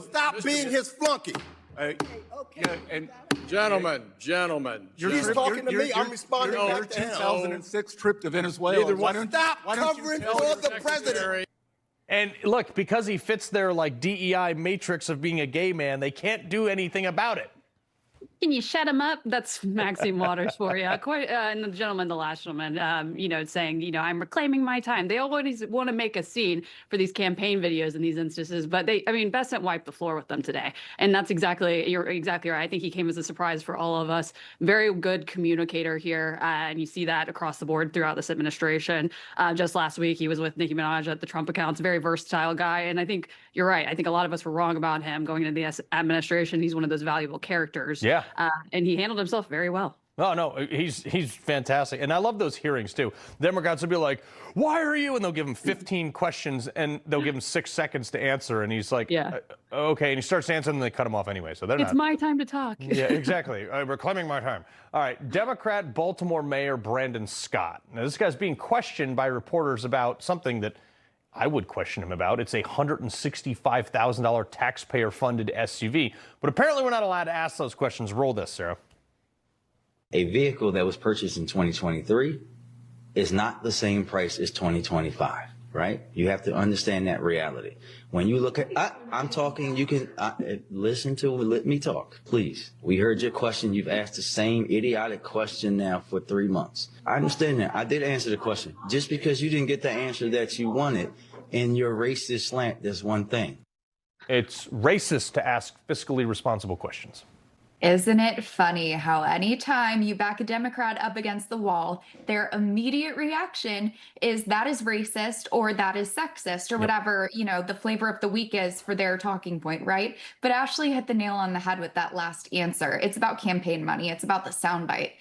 Stop being his flunky. And gentlemen. He's talking to me. I'm responding back to him. 2006 trip to Venezuela. Stop covering for the president. And look, because he fits their like DEI matrix of being a gay man, they can't do anything about it. Can you shut him up? That's Maxine Waters for you. And the gentleman, the last gentleman, saying, I'm reclaiming my time. They always want to make a scene for these campaign videos in these instances, but Besant wiped the floor with them today. And that's you're exactly right. I think he came as a surprise for all of us. Very good communicator here. And you see that across the board throughout this administration. Just last week, he was with Nicki Minaj at the Trump accounts. Very versatile guy. And I think you're right. I think a lot of us were wrong about him going into the administration. He's one of those valuable characters. Yeah. And he handled himself very well. Oh, no, he's fantastic. And I love those hearings, too. Democrats will be like, why are you? And they'll give him 15 questions, and they'll give him 6 seconds to answer. And he's like, okay. And he starts answering, and they cut him off anyway. So it's my time to talk. Yeah, exactly. Reclaiming my time. All right. Democrat Baltimore Mayor Brandon Scott. Now, this guy's being questioned by reporters about something that I would question him about. It's a $165,000 taxpayer-funded SUV. But apparently we're not allowed to ask those questions. Roll this, Sarah. A vehicle that was purchased in 2023 is not the same price as 2025, right? You have to understand that reality. When you look at, I'm talking, you can let me talk, please. We heard your question. You've asked the same idiotic question now for 3 months. I understand that. I did answer the question. Just because you didn't get the answer that you wanted in your racist slant, there's one thing. It's racist to ask fiscally responsible questions. Isn't it funny how anytime you back a Democrat up against the wall, their immediate reaction is that is racist or that is sexist or whatever, the flavor of the week is for their talking point, right? But Ashley hit the nail on the head with that last answer. It's about campaign money. It's about the soundbite.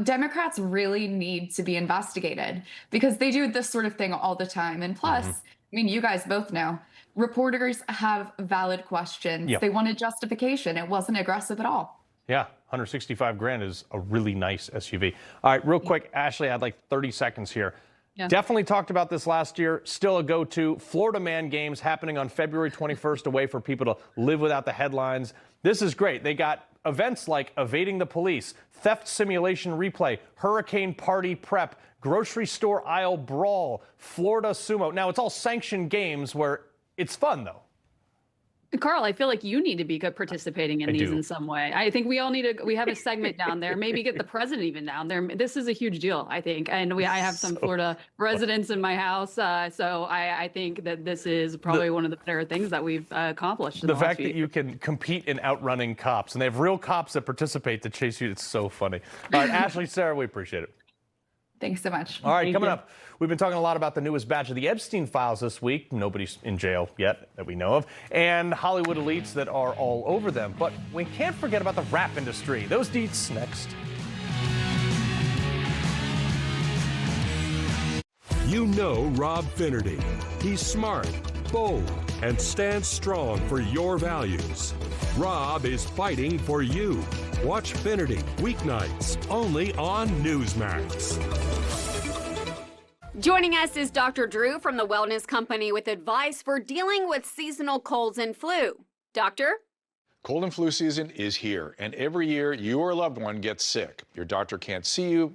Democrats really need to be investigated because they do this sort of thing all the time. And plus, you guys both know, reporters have valid questions. Yep. They wanted justification. It wasn't aggressive at all. Yeah, 165 grand is a really nice SUV. All right, real quick, Ashley, I had like 30 seconds here. Yeah. Definitely talked about this last year. Still a go-to. Florida Man games happening on February 21st, a way for people to live without the headlines. This is great. They got events like evading the police, theft simulation replay, hurricane party prep, grocery store aisle brawl, Florida sumo. Now, it's all sanctioned games where it's fun, though. Carl, I feel like you need to be participating in these in some way. I think we all need we have a segment down there, maybe get the president even down there. This is a huge deal, I think. And I have some Florida residents in my house. So I think that this is probably one of the better things that we've accomplished. The fact that you can compete in outrunning cops and they have real cops that participate to chase you, it's so funny. All right, Ashley, Sarah, we appreciate it. Thanks so much. All right, coming up, we've been talking a lot about the newest batch of the Epstein files this week. Nobody's in jail yet that we know of. And Hollywood elites that are all over them. But we can't forget about the rap industry. Those deets next. You know Rob Finnerty. He's smart, bold, and stands strong for your values. Rob is fighting for you. Watch Finnerty weeknights only on Newsmax. Joining us is Dr. Drew from the Wellness Company with advice for dealing with seasonal colds and flu. Doctor? Cold and flu season is here, and every year you or a loved one gets sick. Your doctor can't see you.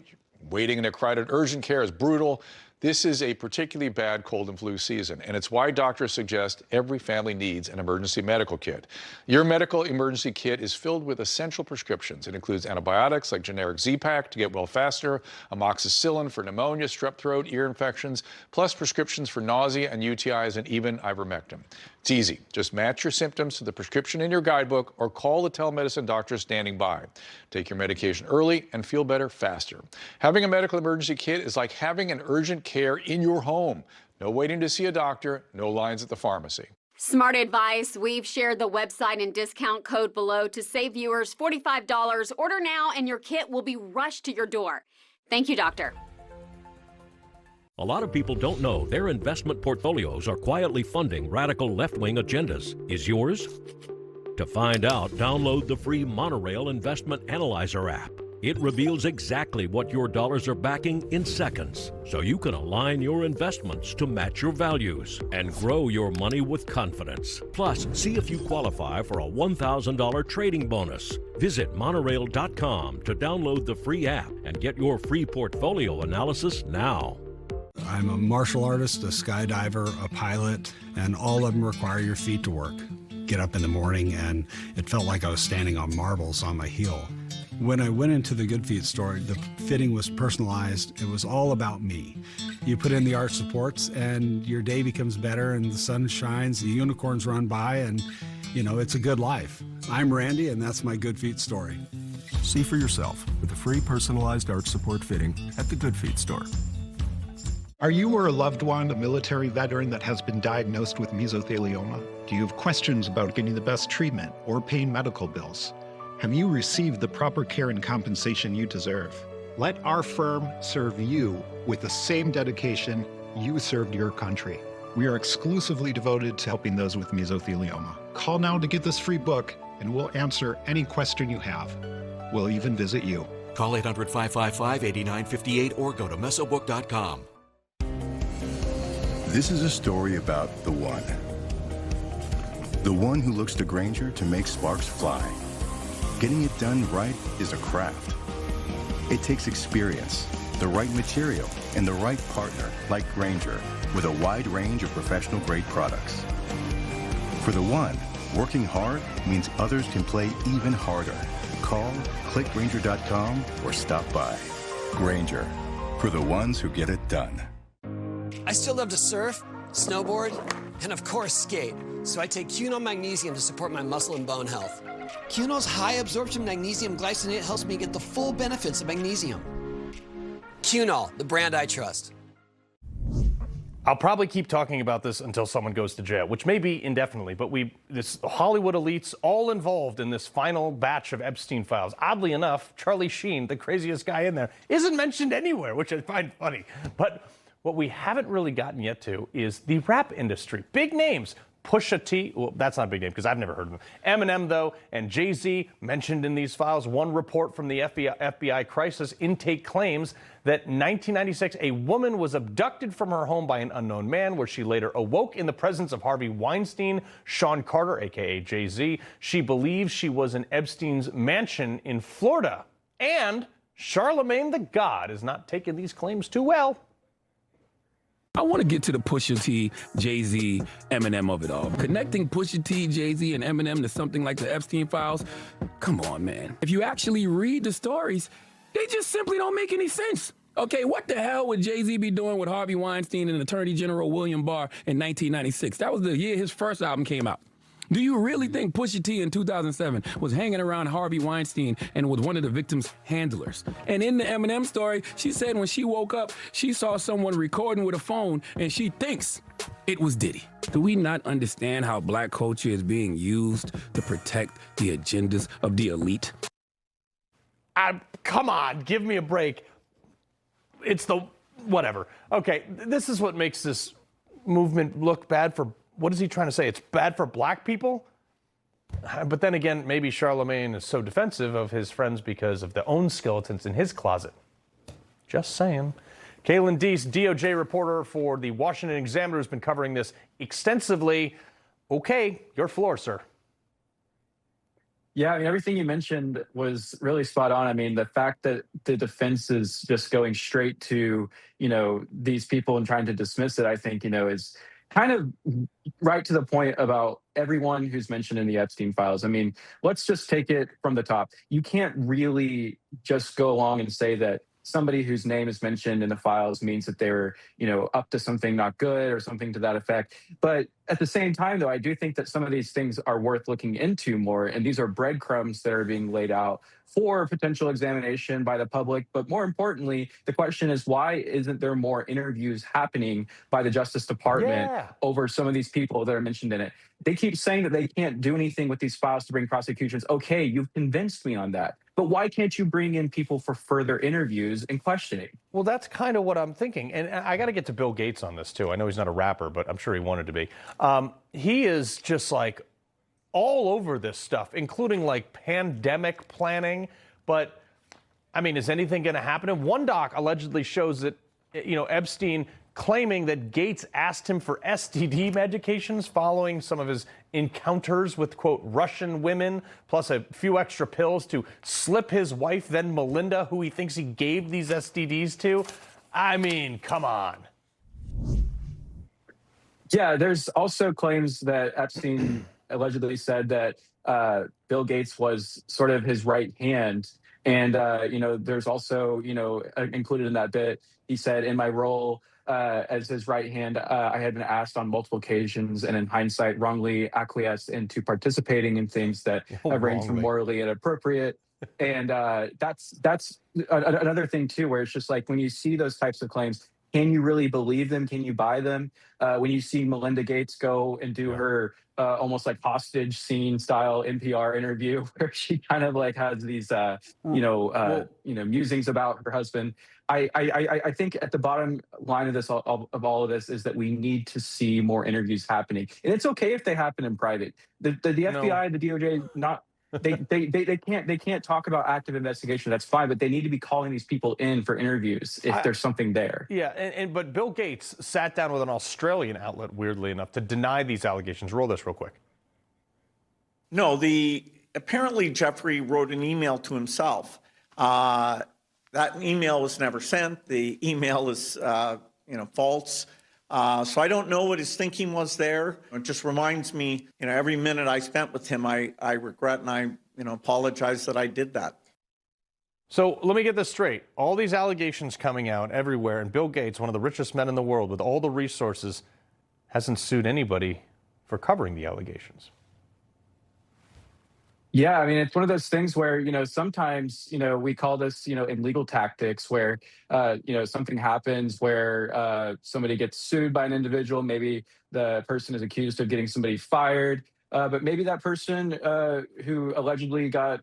Waiting in a crowded urgent care is brutal. This is a particularly bad cold and flu season, and it's why doctors suggest every family needs an emergency medical kit. Your medical emergency kit is filled with essential prescriptions. It includes antibiotics like generic Z-Pak to get well faster, amoxicillin for pneumonia, strep throat, ear infections, plus prescriptions for nausea and UTIs, and even ivermectin. It's easy. Just match your symptoms to the prescription in your guidebook or call the telemedicine doctor standing by. Take your medication early and feel better faster. Having a medical emergency kit is like having an urgent care in your home. No waiting to see a doctor, no lines at the pharmacy. Smart advice. We've shared the website and discount code below to save viewers $45. Order now and your kit will be rushed to your door. Thank you, doctor. A lot of people don't know their investment portfolios are quietly funding radical left-wing agendas. Is yours? To find out, download the free Monorail Investment Analyzer app. It reveals exactly what your dollars are backing in seconds, so you can align your investments to match your values and grow your money with confidence. Plus, see if you qualify for a $1,000 trading bonus. Visit monorail.com to download the free app and get your free portfolio analysis now. I'm a martial artist, a skydiver, a pilot, and all of them require your feet to work. Get up in the morning and it felt like I was standing on marbles on my heel. When I went into the Good Feet store, the fitting was personalized. It was all about me. You put in the arch supports and your day becomes better and the sun shines, the unicorns run by, and it's a good life. I'm Randy and that's my Good Feet story. See for yourself with a free personalized arch support fitting at the Good Feet store. Are you or a loved one a military veteran that has been diagnosed with mesothelioma? Do you have questions about getting the best treatment or paying medical bills? Have you received the proper care and compensation you deserve? Let our firm serve you with the same dedication you served your country. We are exclusively devoted to helping those with mesothelioma. Call now to get this free book, and we'll answer any question you have. We'll even visit you. Call 800-555-8958 or go to mesobook.com. This is a story about the one. The one who looks to Grainger to make sparks fly. Getting it done right is a craft. It takes experience, the right material, and the right partner like Grainger with a wide range of professional-grade products. For the one, working hard means others can play even harder. Call, click Grainger.com, or stop by. Grainger, for the ones who get it done. I still love to surf, snowboard, and of course skate. So I take Kaelan magnesium to support my muscle and bone health. Qunol's high absorption magnesium glycinate helps me get the full benefits of magnesium. Qunol, the brand I trust. I'll probably keep talking about this until someone goes to jail, which may be indefinitely, but this Hollywood elites all involved in this final batch of Epstein files. Oddly enough, Charlie Sheen, the craziest guy in there, isn't mentioned anywhere, which I find funny. But what we haven't really gotten yet to is the rap industry. Big names. Pusha T, well, that's not a big name because I've never heard of him. Eminem, though, and Jay-Z mentioned in these files. One report from the FBI crisis intake claims that in 1996, a woman was abducted from her home by an unknown man, where she later awoke in the presence of Harvey Weinstein, Sean Carter, a.k.a. Jay-Z. She believes she was in Epstein's mansion in Florida. And Charlemagne the God is not taking these claims too well. I want to get to the Pusha T, Jay-Z, Eminem of it all. Connecting Pusha T, Jay-Z, and Eminem to something like the Epstein files, come on, man. If you actually read the stories, they just simply don't make any sense. Okay, what the hell would Jay-Z be doing with Harvey Weinstein and Attorney General William Barr in 1996? That was the year his first album came out. Do you really think Pusha T in 2007 was hanging around Harvey Weinstein and was one of the victim's handlers? And in the Eminem story, she said when she woke up, she saw someone recording with a phone and she thinks it was Diddy. Do we not understand how black culture is being used to protect the agendas of the elite? Come on, give me a break. It's the whatever. Okay, this is what makes this movement look bad for. What is he trying to say? It's bad for black people? But then again, maybe Charlemagne is so defensive of his friends because of their own skeletons in his closet. Just saying. Kaelan Deese, DOJ reporter for the Washington Examiner, has been covering this extensively. Okay, your floor, sir. Yeah, I mean, everything you mentioned was really spot on. I mean, the fact that the defense is just going straight to, these people and trying to dismiss it, I think, is kind of right to the point about everyone who's mentioned in the Epstein files. I mean, let's just take it from the top. You can't really just go along and say that somebody whose name is mentioned in the files means that they're, up to something not good or something to that effect. But at the same time, though, I do think that some of these things are worth looking into more. And these are breadcrumbs that are being laid out for potential examination by the public. But more importantly, the question is, why isn't there more interviews happening by the Justice Department over some of these people that are mentioned in it? They keep saying that they can't do anything with these files to bring prosecutions. Okay, you've convinced me on that. But why can't you bring in people for further interviews and questioning? Well, that's kind of what I'm thinking. And I got to get to Bill Gates on this, too. I know he's not a rapper, but I'm sure he wanted to be. He is just like all over this stuff, including like pandemic planning. But I mean, is anything going to happen? And one doc allegedly shows that, Epstein claiming that Gates asked him for STD medications following some of his encounters with, quote, Russian women, plus a few extra pills to slip his wife, then Melinda, who he thinks he gave these STDs to. I mean, come on. Yeah, there's also claims that Epstein allegedly said that Bill Gates was sort of his right hand. And, there's also, included in that bit, he said, in my role as his right hand, I had been asked on multiple occasions and in hindsight wrongly acquiesced into participating in things that range from morally inappropriate. And that's another thing, too, where it's just like when you see those types of claims, can you really believe them? Can you buy them? When you see Melinda Gates go and do her almost like hostage scene style NPR interview where she kind of like has these, musings about her husband. I think at the bottom line of this, of all of this, is that we need to see more interviews happening, and it's okay if they happen in private. The FBI, the DOJ, not they can't talk about active investigation. That's fine, but they need to be calling these people in for interviews if there's something there. Yeah, but Bill Gates sat down with an Australian outlet, weirdly enough, to deny these allegations. Roll this real quick. No, apparently Jeffrey wrote an email to himself. That email was never sent. The email is, false. So I don't know what his thinking was there. It just reminds me, every minute I spent with him, I regret and I, apologize that I did that. So let me get this straight. All these allegations coming out everywhere, and Bill Gates, one of the richest men in the world with all the resources, hasn't sued anybody for covering the allegations. Yeah, I mean, it's one of those things where, sometimes, we call this, in legal tactics where, something happens where somebody gets sued by an individual. Maybe the person is accused of getting somebody fired. But maybe that person who allegedly got,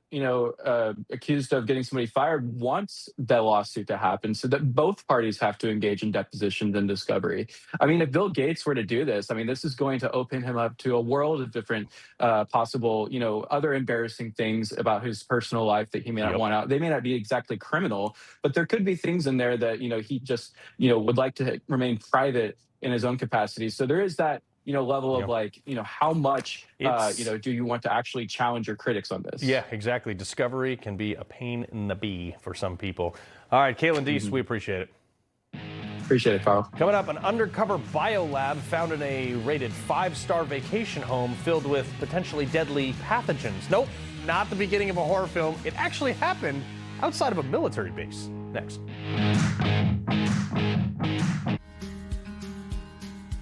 accused of getting somebody fired wants that lawsuit to happen so that both parties have to engage in depositions and discovery. I mean, if Bill Gates were to do this, I mean, this is going to open him up to a world of different possible, other embarrassing things about his personal life that he may not want out. They may not be exactly criminal, but there could be things in there that, he just, would like to remain private in his own capacity. So there is that, level of like, how much, do you want to actually challenge your critics on this? Yeah, exactly. Discovery can be a pain in the bee for some people. All right, Kaelan, Deese, we appreciate it. Appreciate it, Carl. Coming up, an undercover biolab found in a rated 5-star vacation home filled with potentially deadly pathogens. Nope, not the beginning of a horror film. It actually happened outside of a military base. Next.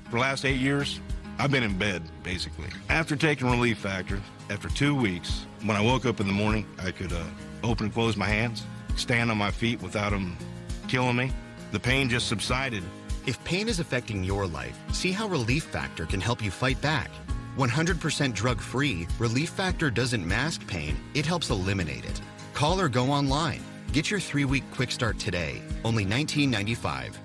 For the last 8 years, I've been in bed, basically. After taking Relief Factor, after 2 weeks, when I woke up in the morning, I could open and close my hands, stand on my feet without them killing me. The pain just subsided. If pain is affecting your life, see how Relief Factor can help you fight back. 100% drug-free, Relief Factor doesn't mask pain, it helps eliminate it. Call or go online. Get your 3-week quick start today, only $19.95.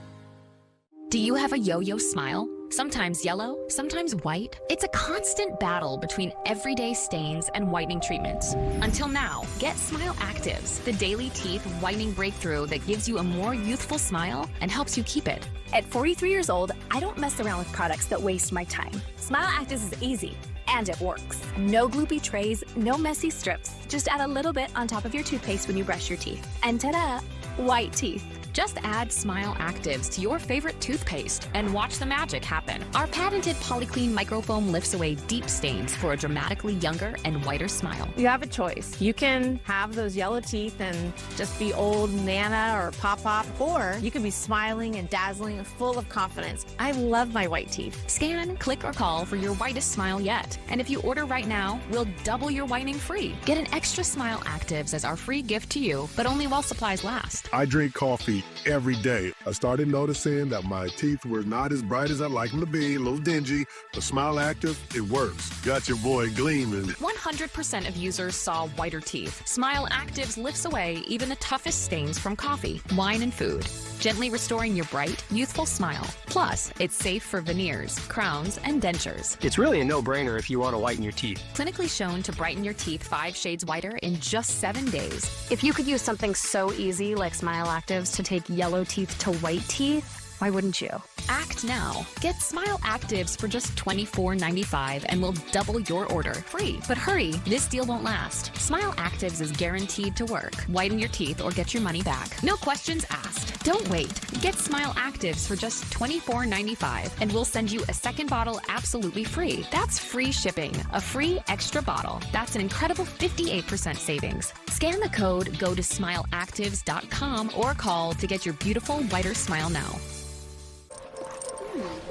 Do you have a yo-yo smile? Sometimes yellow, sometimes white. It's a constant battle between everyday stains and whitening treatments. Until now, get Smile Actives, the daily teeth whitening breakthrough that gives you a more youthful smile and helps you keep it. At 43 years old, I don't mess around with products that waste my time. Smile Actives is easy, and it works. No gloopy trays, no messy strips. Just add a little bit on top of your toothpaste when you brush your teeth. And ta-da, white teeth. Just add Smile Actives to your favorite toothpaste and watch the magic happen. Our patented Polyclean microfoam lifts away deep stains for a dramatically younger and whiter smile. You have a choice. You can have those yellow teeth and just be old Nana or Pop-Pop, or you can be smiling and dazzling and full of confidence. I love my white teeth. Scan, click, or call for your whitest smile yet. And if you order right now, we'll double your whitening free. Get an extra Smile Actives as our free gift to you, but only while supplies last. I drink coffee every day. I started noticing that my teeth were not as bright as I'd like them to be, a little dingy, but Smile Active, it works. Got your boy gleaming. 100% of users saw whiter teeth. Smile Actives lifts away even the toughest stains from coffee, wine, and food, gently restoring your bright, youthful smile. Plus, it's safe for veneers, crowns, and dentures. It's really a no-brainer if you want to whiten your teeth. Clinically shown to brighten your teeth 5 shades whiter in just 7 days. If you could use something so easy like Smile Actives to take yellow teeth to white teeth, why wouldn't you? Act now. Get Smile Actives for just $24.95 and we'll double your order. Free. But hurry, this deal won't last. Smile Actives is guaranteed to work. Whiten your teeth or get your money back. No questions asked. Don't wait. Get Smile Actives for just $24.95 and we'll send you a second bottle absolutely free. That's free shipping. A free extra bottle. That's an incredible 58% savings. Scan the code, go to smileactives.com or call to get your beautiful whiter smile now.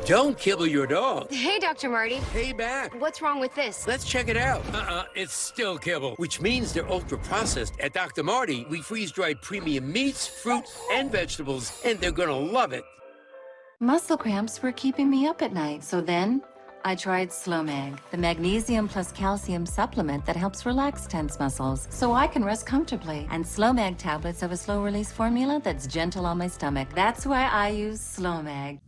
Don't kibble your dog. Hey, Dr. Marty. Hey, back. What's wrong with this? Let's check it out. It's still kibble, which means they're ultra-processed. At Dr. Marty, we freeze-dried premium meats, fruits, and vegetables, and they're gonna love it. Muscle cramps were keeping me up at night, so then I tried Slowmag, the magnesium plus calcium supplement that helps relax tense muscles so I can rest comfortably. And Slowmag tablets have a slow-release formula that's gentle on my stomach. That's why I use Slowmag.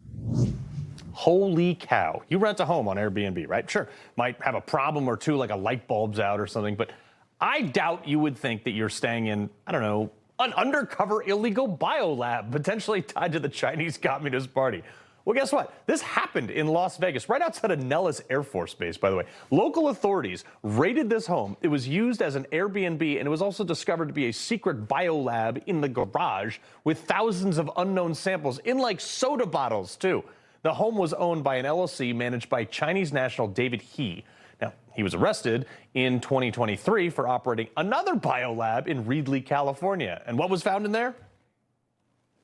Holy cow. You rent a home on Airbnb, right? Sure, might have a problem or two, like a light bulb's out or something, but I doubt you would think that you're staying in, I don't know, an undercover illegal biolab, potentially tied to the Chinese Communist Party. Well, guess what? This happened in Las Vegas, right outside of Nellis Air Force Base, by the way. Local authorities raided this home. It was used as an Airbnb, and it was also discovered to be a secret biolab in the garage with thousands of unknown samples in, like, soda bottles, too. The home was owned by an LLC managed by Chinese national David He. Now, he was arrested in 2023 for operating another biolab in Reedley, California. And what was found in there?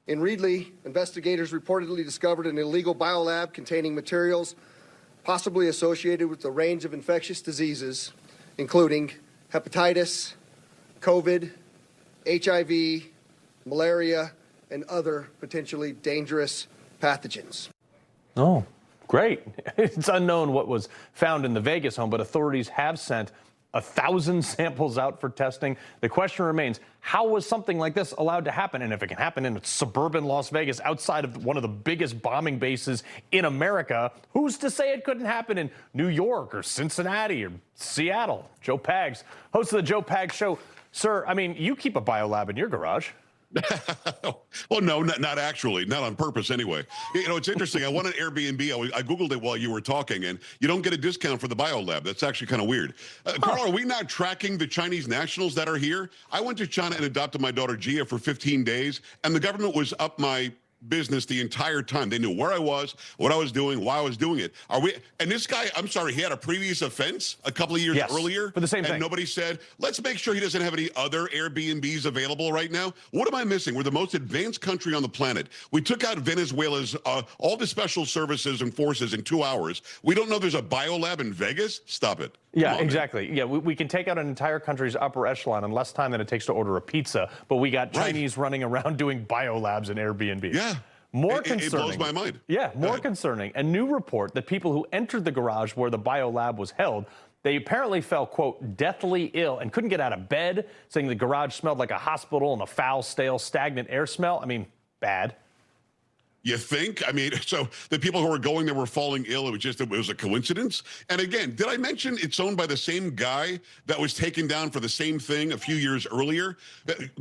In Reedley, investigators reportedly discovered an illegal biolab containing materials possibly associated with a range of infectious diseases, including hepatitis, COVID, HIV, malaria, and other potentially dangerous pathogens. Oh, great. It's unknown what was found in the Vegas home, but authorities have sent 1,000 samples out for testing. The question remains, how was something like this allowed to happen? And if it can happen in suburban Las Vegas, outside of one of the biggest bombing bases in America, who's to say it couldn't happen in New York or Cincinnati or Seattle? Joe Pags, host of the Joe Pags Show. Sir, I mean, you keep a biolab in your garage. Well, no, not actually, not on purpose anyway. You know, it's interesting. I want an Airbnb. I Googled it while you were talking, and you don't get a discount for the biolab. That's actually kind of weird. Carl, are we not tracking the Chinese nationals that are here? I went to China and adopted my daughter Gia for 15 days, and the government was up my business the entire time. They knew where I was, what I was doing, why I was doing it. Are we? And this guy, I'm sorry, he had a previous offense a couple of years earlier for the same thing. And nobody said, let's make sure he doesn't have any other Airbnbs available right now. What am I missing? We're the most advanced country on the planet. We took out Venezuela's all the special services and forces in 2 hours. We don't know there's a biolab in Vegas? Stop it. Yeah, exactly. Man. Yeah, we can take out an entire country's upper echelon in less time than it takes to order a pizza, but we got Chinese running around doing biolabs and Airbnb. Yeah. More concerning. It blows my mind. Yeah, more concerning. A new report that people who entered the garage where the biolab was held, they apparently fell, quote, deathly ill and couldn't get out of bed, saying the garage smelled like a hospital and a foul, stale, stagnant air smell. I mean, bad. You think? I mean, so the people who were going there were falling ill. It was a coincidence. And again, did I mention it's owned by the same guy that was taken down for the same thing a few years earlier?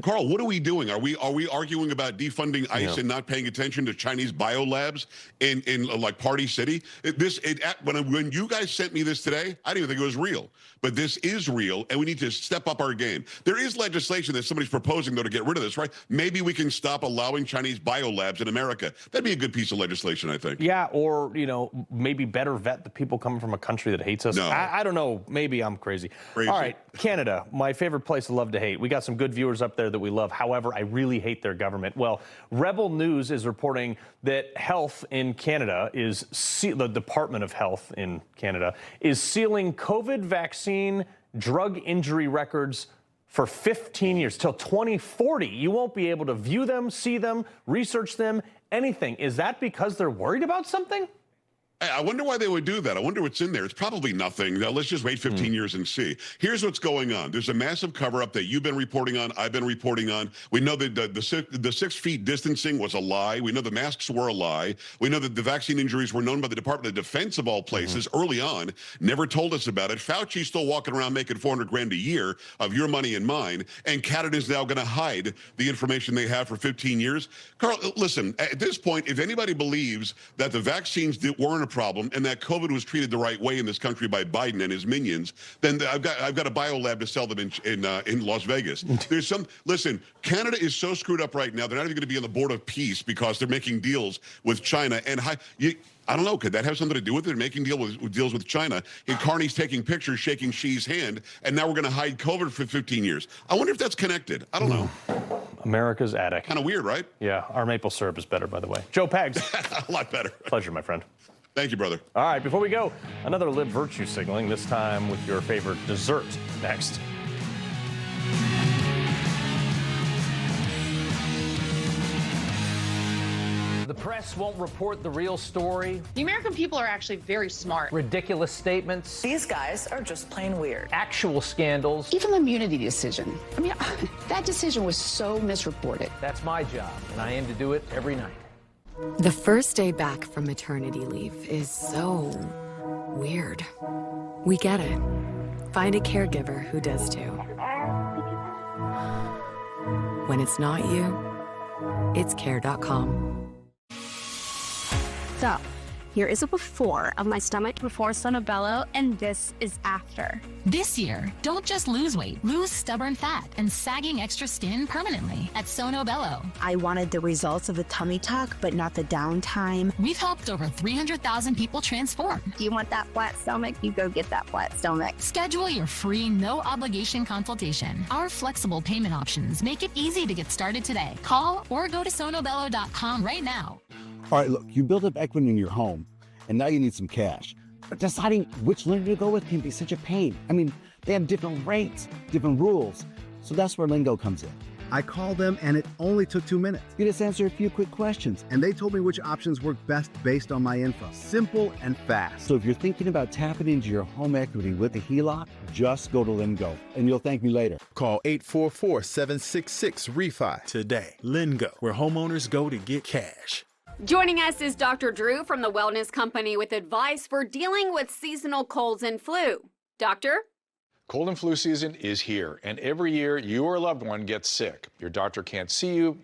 Carl, what are we doing? Are we arguing about defunding ICE and not paying attention to Chinese biolabs in like Party City? When you guys sent me this today, I didn't even think it was real. But this is real, and we need to step up our game. There is legislation that somebody's proposing, though, to get rid of this, right? Maybe we can stop allowing Chinese biolabs in America. That'd be a good piece of legislation, I think. Yeah, or, maybe better vet the people coming from a country that hates us. No. I don't know. Maybe I'm crazy. All right, Canada, my favorite place to love to hate. We got some good viewers up there that we love. However, I really hate their government. Well, Rebel News is reporting that health in Canada the Department of Health in Canada is sealing COVID vaccine drug injury records for 15 years, till 2040. You won't be able to view them, see them, research them, anything. Is that because they're worried about something? I wonder why they would do that. I wonder what's in there. It's probably nothing. Now, let's just wait 15 years and see. Here's what's going on. There's a massive cover-up that you've been reporting on, I've been reporting on. We know that the 6 feet distancing was a lie. We know the masks were a lie. We know that the vaccine injuries were known by the Department of Defense, of all places, early on. Never told us about it. Fauci's still walking around making $400 grand a year of your money and mine, and Canada's now going to hide the information they have for 15 years. Carl, listen, at this point, if anybody believes that the vaccines weren't a problem and that COVID was treated the right way in this country by Biden and his minions, then I've got a biolab to sell them in Las Vegas. Listen, Canada is so screwed up right now. They're not even going to be on the board of peace because they're making deals with China. And I don't know. Could that have something to do with it? They're making deals with China. And Carney's taking pictures, shaking Xi's hand, and now we're going to hide COVID for 15 years. I wonder if that's connected. I don't know. America's attic. Kind of weird, right? Yeah, our maple syrup is better, by the way. Joe Pags. A lot better. Pleasure, my friend. Thank you, brother. All right, before we go, another lib virtue signaling, this time with your favorite dessert next. The press won't report the real story. The American people are actually very smart. Ridiculous statements. These guys are just plain weird. Actual scandals. Even the immunity decision. I mean, that decision was so misreported. That's my job, and I aim to do it every night. The first day back from maternity leave is so weird. We get it. Find a caregiver who does too. When it's not you, it's care.com. So, here is a before of my stomach before Sonobello, and this is after. This year, don't just lose weight, lose stubborn fat and sagging extra skin permanently at Sonobello. I wanted the results of the tummy tuck, but not the downtime. We've helped over 300,000 people transform. If you want that flat stomach, you go get that flat stomach. Schedule your free, no-obligation consultation. Our flexible payment options make it easy to get started today. Call or go to sonobello.com right now. All right, look, you build up equity in your home, and now you need some cash. But deciding which lender to go with can be such a pain. I mean, They have different rates, different rules. So that's where Lingo comes in. I called them and it only took 2 minutes. You just answer a few quick questions. And they told me which options work best based on my info. Simple and fast. So if you're thinking about tapping into your home equity with a HELOC, just go to Lingo, and you'll thank me later. Call 844-766-REFI today. Lingo, where homeowners go to get cash. Joining us is Dr. Drew from the Wellness Company with advice for dealing with seasonal colds and flu. Doctor? Cold and flu season is here, and every year you or a loved one gets sick. Your doctor can't see you.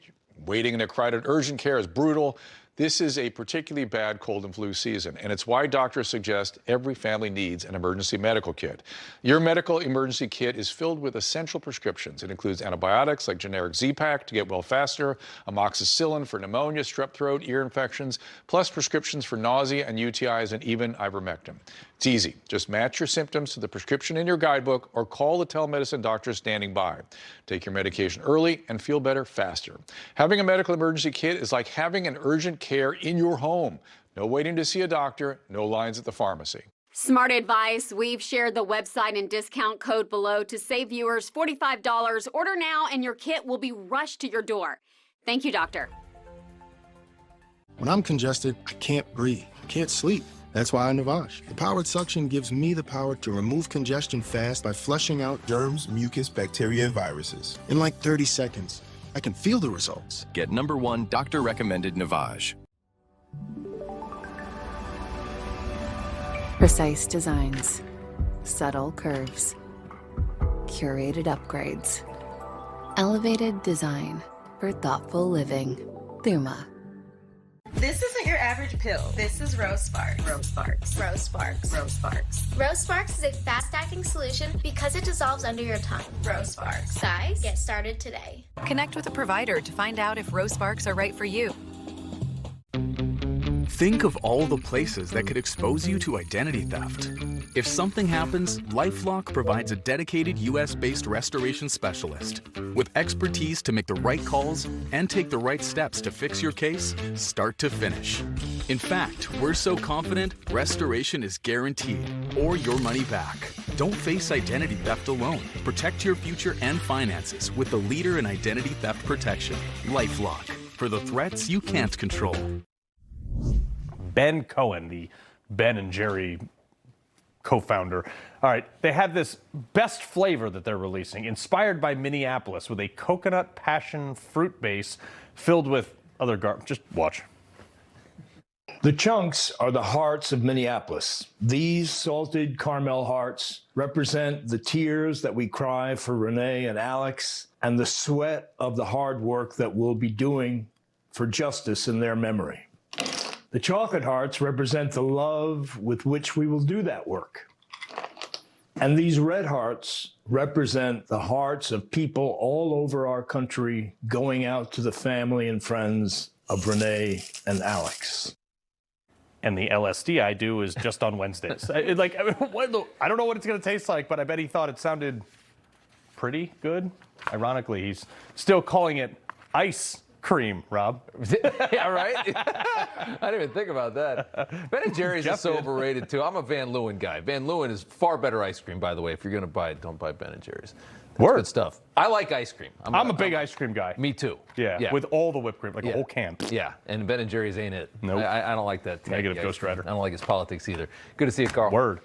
Waiting in a crowded urgent care is brutal. This is a particularly bad cold and flu season, and it's why doctors suggest every family needs an emergency medical kit. Your medical emergency kit is filled with essential prescriptions. It includes antibiotics like generic Z-Pak to get well faster, amoxicillin for pneumonia, strep throat, ear infections, plus prescriptions for nausea and UTIs, and even ivermectin. It's easy. Just match your symptoms to the prescription in your guidebook or call the telemedicine doctor standing by. Take your medication early and feel better faster. Having a medical emergency kit is like having an urgent care in your home. No waiting to see a doctor, no lines at the pharmacy. Smart advice. We've shared the website and discount code below to save viewers $45. Order now and your kit will be rushed to your door. Thank you, doctor. When I'm congested, I can't breathe, can't sleep. That's why I Navage. The powered suction gives me the power to remove congestion fast by flushing out germs, mucus, bacteria, and viruses. In like 30 seconds, I can feel the results. Get #1 doctor-recommended Navage. Precise designs, subtle curves, curated upgrades, elevated design for thoughtful living. Thuma. This isn't your average pill. This is Rose Sparks. Rose Sparks. Rose Sparks. Rose Sparks. Rose Sparks is a fast-acting solution because it dissolves under your tongue. Rose Sparks. Guys, get started today. Connect with a provider to find out if Rose Sparks are right for you. Think of all the places that could expose you to identity theft. If something happens, LifeLock provides a dedicated US-based restoration specialist with expertise to make the right calls and take the right steps to fix your case, start to finish. In fact, we're so confident restoration is guaranteed or your money back. Don't face identity theft alone. Protect your future and finances with the leader in identity theft protection, LifeLock, for the threats you can't control. Ben Cohen, the Ben and Jerry co-founder. All right, they have this best flavor that they're releasing, inspired by Minneapolis, with a coconut passion fruit base filled with other garbage. Just watch. The chunks are the hearts of Minneapolis. These salted caramel hearts represent the tears that we cry for Renee and Alex and the sweat of the hard work that we'll be doing for justice in their memory. The chocolate hearts represent the love with which we will do that work. And these red hearts represent the hearts of people all over our country going out to the family and friends of Renee and Alex. And the LSD I do is just on Wednesdays. I don't know what it's going to taste like, but I bet he thought it sounded pretty good. Ironically, he's still calling it ice cream, Rob. Yeah, right? I didn't even think about that. Ben & Jerry's is so overrated, too. I'm a Van Leeuwen guy. Van Leeuwen is far better ice cream, by the way. If you're going to buy it, don't buy Ben & Jerry's. That's good stuff. I like ice cream. I'm a big ice cream guy. Me, too. Yeah, with all the whipped cream, like a whole can. Yeah, and Ben & Jerry's ain't it. Nope. I don't like that. Negative Ghost Rider. I don't like his politics either. Good to see you, Carl. Word.